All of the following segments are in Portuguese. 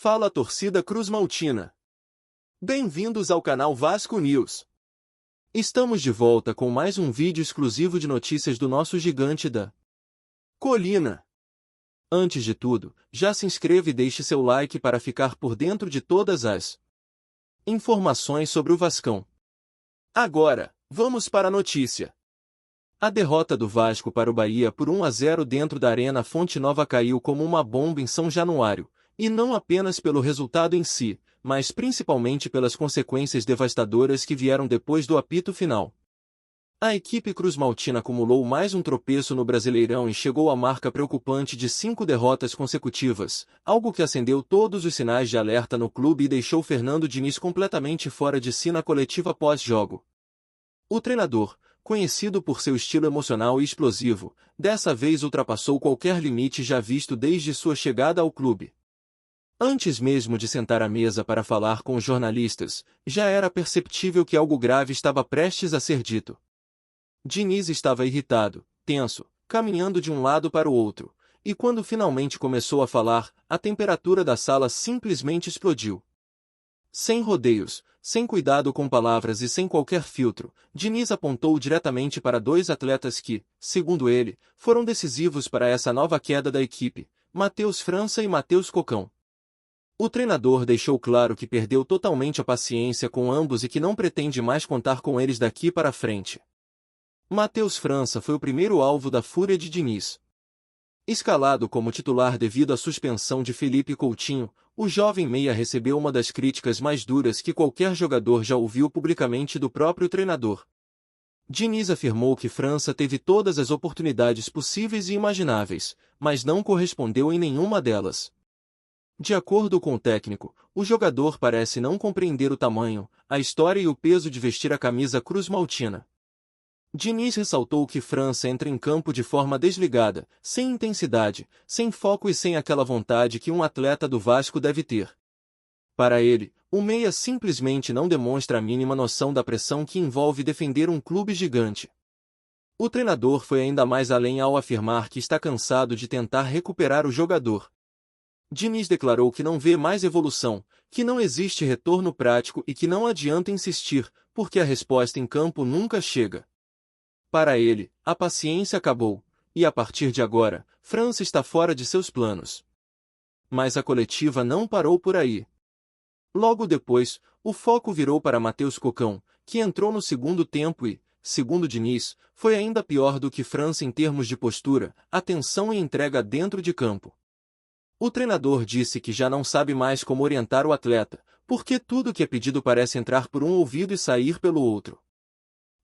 Fala torcida cruzmaltina! Bem-vindos ao canal Vasco News. Estamos de volta com mais um vídeo exclusivo de notícias do nosso gigante da colina. Antes de tudo, já se inscreva e deixe seu like para ficar por dentro de todas as informações sobre o Vascão. Agora, vamos para a notícia. A derrota do Vasco para o Bahia por 1-0 dentro da Arena Fonte Nova caiu como uma bomba em São Januário, e não apenas pelo resultado em si, mas principalmente pelas consequências devastadoras que vieram depois do apito final. A equipe cruzmaltina acumulou mais um tropeço no Brasileirão e chegou à marca preocupante de 5 derrotas consecutivas, algo que acendeu todos os sinais de alerta no clube e deixou Fernando Diniz completamente fora de si na coletiva pós-jogo. O treinador, conhecido por seu estilo emocional e explosivo, dessa vez ultrapassou qualquer limite já visto desde sua chegada ao clube. Antes mesmo de sentar à mesa para falar com os jornalistas, já era perceptível que algo grave estava prestes a ser dito. Diniz estava irritado, tenso, caminhando de um lado para o outro, e quando finalmente começou a falar, a temperatura da sala simplesmente explodiu. Sem rodeios, sem cuidado com palavras e sem qualquer filtro, Diniz apontou diretamente para 2 atletas que, segundo ele, foram decisivos para essa nova queda da equipe, Matheus França e Matheus Cocão. O treinador deixou claro que perdeu totalmente a paciência com ambos e que não pretende mais contar com eles daqui para frente. Matheus França foi o primeiro alvo da fúria de Diniz. Escalado como titular devido à suspensão de Felipe Coutinho, o jovem meia recebeu uma das críticas mais duras que qualquer jogador já ouviu publicamente do próprio treinador. Diniz afirmou que França teve todas as oportunidades possíveis e imagináveis, mas não correspondeu em nenhuma delas. De acordo com o técnico, o jogador parece não compreender o tamanho, a história e o peso de vestir a camisa cruzmaltina. Diniz ressaltou que França entra em campo de forma desligada, sem intensidade, sem foco e sem aquela vontade que um atleta do Vasco deve ter. Para ele, o meia simplesmente não demonstra a mínima noção da pressão que envolve defender um clube gigante. O treinador foi ainda mais além ao afirmar que está cansado de tentar recuperar o jogador. Diniz declarou que não vê mais evolução, que não existe retorno prático e que não adianta insistir, porque a resposta em campo nunca chega. Para ele, a paciência acabou, e a partir de agora, França está fora de seus planos. Mas a coletiva não parou por aí. Logo depois, o foco virou para Matheus Cocão, que entrou no segundo tempo e, segundo Diniz, foi ainda pior do que França em termos de postura, atenção e entrega dentro de campo. O treinador disse que já não sabe mais como orientar o atleta, porque tudo que é pedido parece entrar por um ouvido e sair pelo outro.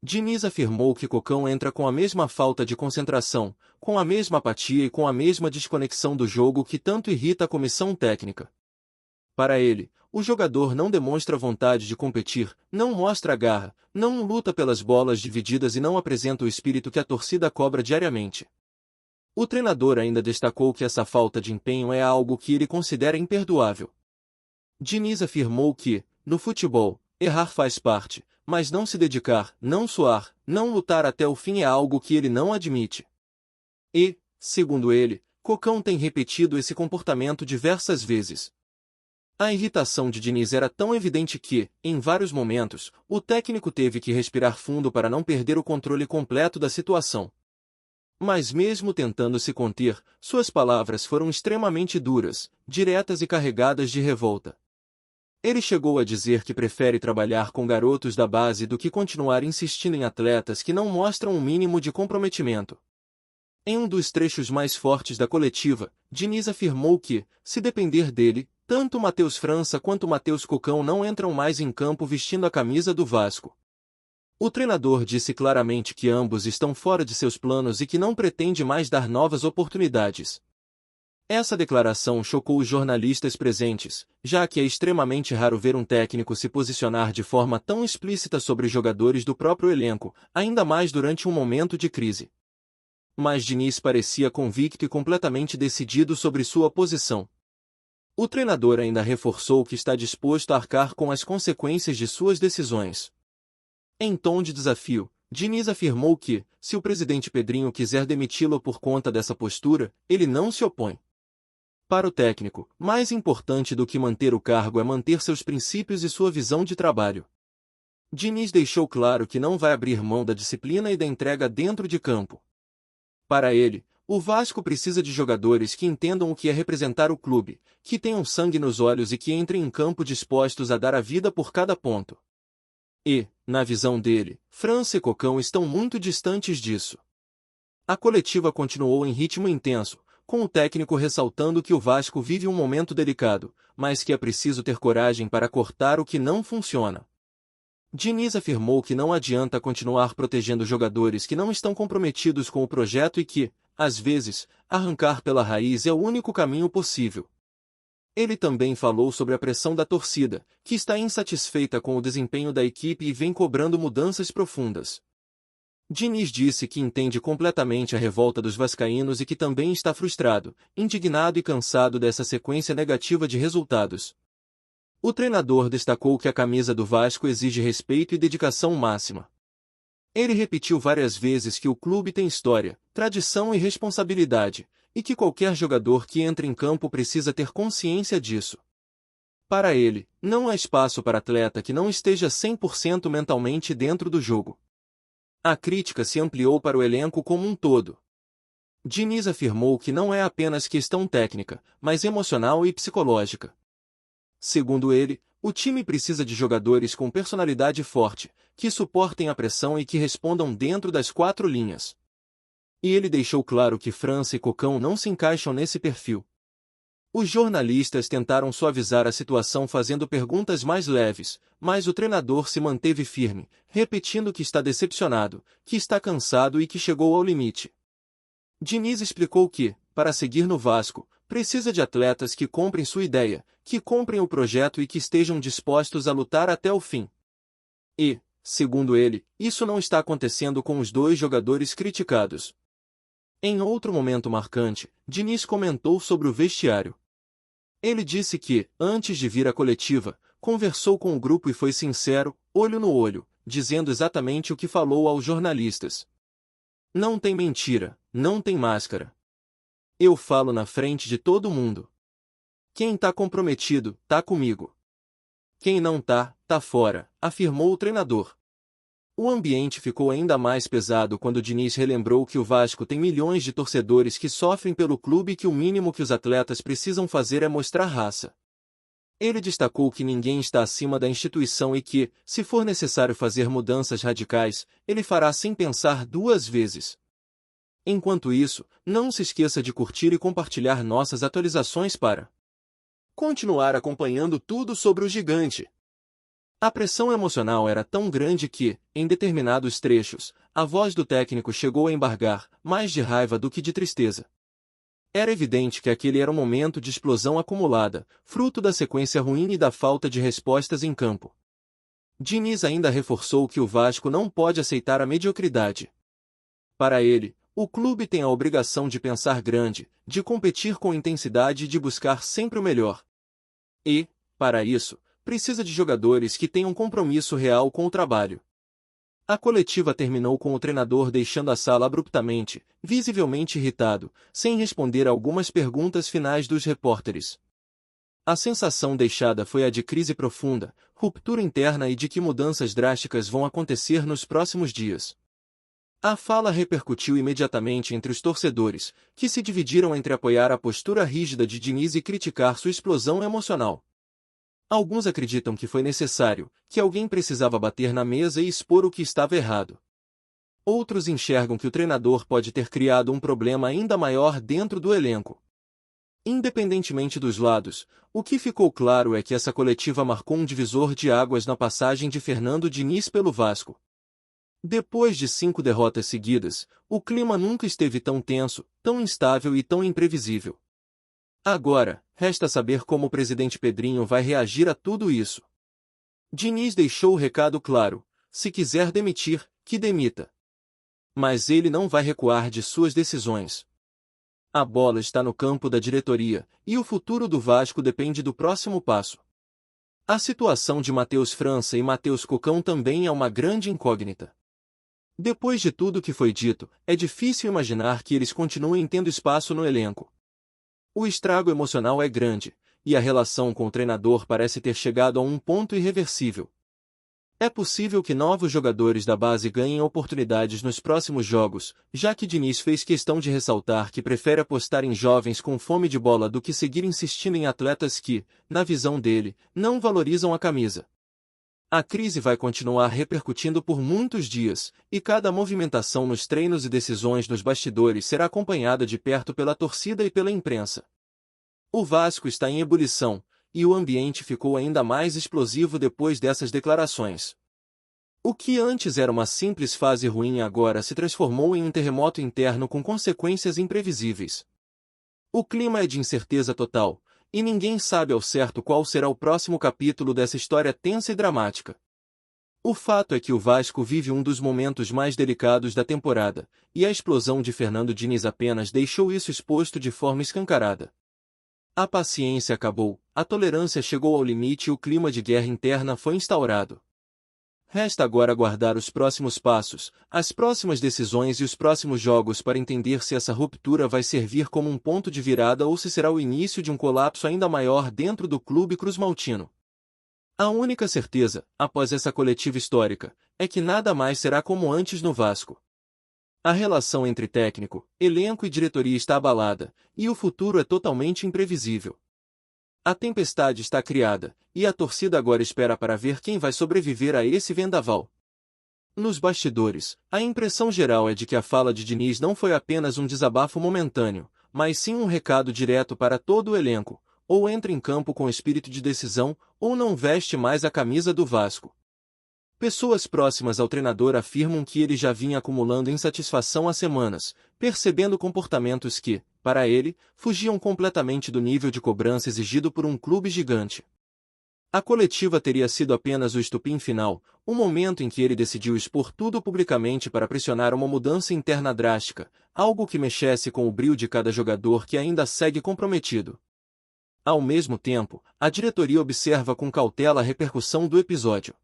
Diniz afirmou que Cocão entra com a mesma falta de concentração, com a mesma apatia e com a mesma desconexão do jogo que tanto irrita a comissão técnica. Para ele, o jogador não demonstra vontade de competir, não mostra garra, não luta pelas bolas divididas e não apresenta o espírito que a torcida cobra diariamente. O treinador ainda destacou que essa falta de empenho é algo que ele considera imperdoável. Diniz afirmou que, no futebol, errar faz parte, mas não se dedicar, não suar, não lutar até o fim é algo que ele não admite. E, segundo ele, Cocão tem repetido esse comportamento diversas vezes. A irritação de Diniz era tão evidente que, em vários momentos, o técnico teve que respirar fundo para não perder o controle completo da situação. Mas mesmo tentando se conter, suas palavras foram extremamente duras, diretas e carregadas de revolta. Ele chegou a dizer que prefere trabalhar com garotos da base do que continuar insistindo em atletas que não mostram um mínimo de comprometimento. Em um dos trechos mais fortes da coletiva, Diniz afirmou que, se depender dele, tanto Matheus França quanto Matheus Cocão não entram mais em campo vestindo a camisa do Vasco. O treinador disse claramente que ambos estão fora de seus planos e que não pretende mais dar novas oportunidades. Essa declaração chocou os jornalistas presentes, já que é extremamente raro ver um técnico se posicionar de forma tão explícita sobre jogadores do próprio elenco, ainda mais durante um momento de crise. Mas Diniz parecia convicto e completamente decidido sobre sua posição. O treinador ainda reforçou que está disposto a arcar com as consequências de suas decisões. Em tom de desafio, Diniz afirmou que, se o presidente Pedrinho quiser demiti-lo por conta dessa postura, ele não se opõe. Para o técnico, mais importante do que manter o cargo é manter seus princípios e sua visão de trabalho. Diniz deixou claro que não vai abrir mão da disciplina e da entrega dentro de campo. Para ele, o Vasco precisa de jogadores que entendam o que é representar o clube, que tenham sangue nos olhos e que entrem em campo dispostos a dar a vida por cada ponto. E, na visão dele, França e Cocão estão muito distantes disso. A coletiva continuou em ritmo intenso, com o técnico ressaltando que o Vasco vive um momento delicado, mas que é preciso ter coragem para cortar o que não funciona. Diniz afirmou que não adianta continuar protegendo jogadores que não estão comprometidos com o projeto e que, às vezes, arrancar pela raiz é o único caminho possível. Ele também falou sobre a pressão da torcida, que está insatisfeita com o desempenho da equipe e vem cobrando mudanças profundas. Diniz disse que entende completamente a revolta dos vascaínos e que também está frustrado, indignado e cansado dessa sequência negativa de resultados. O treinador destacou que a camisa do Vasco exige respeito e dedicação máxima. Ele repetiu várias vezes que o clube tem história, tradição e responsabilidade, e que qualquer jogador que entre em campo precisa ter consciência disso. Para ele, não há espaço para atleta que não esteja 100% mentalmente dentro do jogo. A crítica se ampliou para o elenco como um todo. Diniz afirmou que não é apenas questão técnica, mas emocional e psicológica. Segundo ele, o time precisa de jogadores com personalidade forte, que suportem a pressão e que respondam dentro das 4 linhas. E ele deixou claro que França e Cocão não se encaixam nesse perfil. Os jornalistas tentaram suavizar a situação fazendo perguntas mais leves, mas o treinador se manteve firme, repetindo que está decepcionado, que está cansado e que chegou ao limite. Diniz explicou que, para seguir no Vasco, precisa de atletas que comprem sua ideia, que comprem o projeto e que estejam dispostos a lutar até o fim. E, segundo ele, isso não está acontecendo com os 2 jogadores criticados. Em outro momento marcante, Diniz comentou sobre o vestiário. Ele disse que, antes de vir à coletiva, conversou com o grupo e foi sincero, olho no olho, dizendo exatamente o que falou aos jornalistas. Não tem mentira, não tem máscara. Eu falo na frente de todo mundo. Quem tá comprometido, tá comigo. Quem não tá fora, afirmou o treinador. O ambiente ficou ainda mais pesado quando Diniz relembrou que o Vasco tem milhões de torcedores que sofrem pelo clube e que o mínimo que os atletas precisam fazer é mostrar raça. Ele destacou que ninguém está acima da instituição e que, se for necessário fazer mudanças radicais, ele fará sem pensar 2 vezes. Enquanto isso, não se esqueça de curtir e compartilhar nossas atualizações para continuar acompanhando tudo sobre o gigante. A pressão emocional era tão grande que, em determinados trechos, a voz do técnico chegou a embargar, mais de raiva do que de tristeza. Era evidente que aquele era um momento de explosão acumulada, fruto da sequência ruim e da falta de respostas em campo. Diniz ainda reforçou que o Vasco não pode aceitar a mediocridade. Para ele, o clube tem a obrigação de pensar grande, de competir com intensidade e de buscar sempre o melhor. E, para isso, precisa de jogadores que tenham compromisso real com o trabalho. A coletiva terminou com o treinador deixando a sala abruptamente, visivelmente irritado, sem responder a algumas perguntas finais dos repórteres. A sensação deixada foi a de crise profunda, ruptura interna e de que mudanças drásticas vão acontecer nos próximos dias. A fala repercutiu imediatamente entre os torcedores, que se dividiram entre apoiar a postura rígida de Diniz e criticar sua explosão emocional. Alguns acreditam que foi necessário, que alguém precisava bater na mesa e expor o que estava errado. Outros enxergam que o treinador pode ter criado um problema ainda maior dentro do elenco. Independentemente dos lados, o que ficou claro é que essa coletiva marcou um divisor de águas na passagem de Fernando Diniz pelo Vasco. Depois de 5 derrotas seguidas, o clima nunca esteve tão tenso, tão instável e tão imprevisível. Agora, resta saber como o presidente Pedrinho vai reagir a tudo isso. Diniz deixou o recado claro: se quiser demitir, que demita. Mas ele não vai recuar de suas decisões. A bola está no campo da diretoria, e o futuro do Vasco depende do próximo passo. A situação de Matheus França e Matheus Cocão também é uma grande incógnita. Depois de tudo que foi dito, é difícil imaginar que eles continuem tendo espaço no elenco. O estrago emocional é grande, e a relação com o treinador parece ter chegado a um ponto irreversível. É possível que novos jogadores da base ganhem oportunidades nos próximos jogos, já que Diniz fez questão de ressaltar que prefere apostar em jovens com fome de bola do que seguir insistindo em atletas que, na visão dele, não valorizam a camisa. A crise vai continuar repercutindo por muitos dias, e cada movimentação nos treinos e decisões nos bastidores será acompanhada de perto pela torcida e pela imprensa. O Vasco está em ebulição, e o ambiente ficou ainda mais explosivo depois dessas declarações. O que antes era uma simples fase ruim agora se transformou em um terremoto interno com consequências imprevisíveis. O clima é de incerteza total, e ninguém sabe ao certo qual será o próximo capítulo dessa história tensa e dramática. O fato é que o Vasco vive um dos momentos mais delicados da temporada, e a explosão de Fernando Diniz apenas deixou isso exposto de forma escancarada. A paciência acabou, a tolerância chegou ao limite e o clima de guerra interna foi instaurado. Resta agora aguardar os próximos passos, as próximas decisões e os próximos jogos para entender se essa ruptura vai servir como um ponto de virada ou se será o início de um colapso ainda maior dentro do clube cruzmaltino. A única certeza, após essa coletiva histórica, é que nada mais será como antes no Vasco. A relação entre técnico, elenco e diretoria está abalada, e o futuro é totalmente imprevisível. A tempestade está criada, e a torcida agora espera para ver quem vai sobreviver a esse vendaval. Nos bastidores, a impressão geral é de que a fala de Diniz não foi apenas um desabafo momentâneo, mas sim um recado direto para todo o elenco: ou entra em campo com espírito de decisão, ou não veste mais a camisa do Vasco. Pessoas próximas ao treinador afirmam que ele já vinha acumulando insatisfação há semanas, percebendo comportamentos que, para ele, fugiam completamente do nível de cobrança exigido por um clube gigante. A coletiva teria sido apenas o estupim final, o momento em que ele decidiu expor tudo publicamente para pressionar uma mudança interna drástica, algo que mexesse com o brio de cada jogador que ainda segue comprometido. Ao mesmo tempo, a diretoria observa com cautela a repercussão do episódio.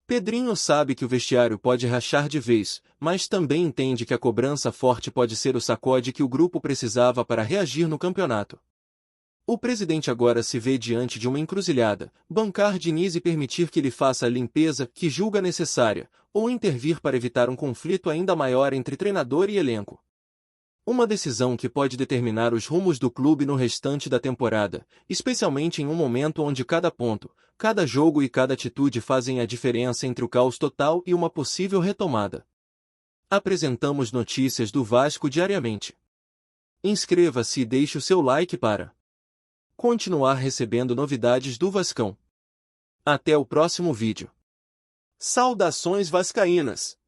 Pedrinho sabe que o vestiário pode rachar de vez, mas também entende que a cobrança forte pode ser o sacode que o grupo precisava para reagir no campeonato. O presidente agora se vê diante de uma encruzilhada: bancar Diniz e permitir que ele faça a limpeza que julga necessária, ou intervir para evitar um conflito ainda maior entre treinador e elenco. Uma decisão que pode determinar os rumos do clube no restante da temporada, especialmente em um momento onde cada ponto, cada jogo e cada atitude fazem a diferença entre o caos total e uma possível retomada. Apresentamos notícias do Vasco diariamente. Inscreva-se e deixe o seu like para continuar recebendo novidades do Vascão. Até o próximo vídeo. Saudações vascaínas!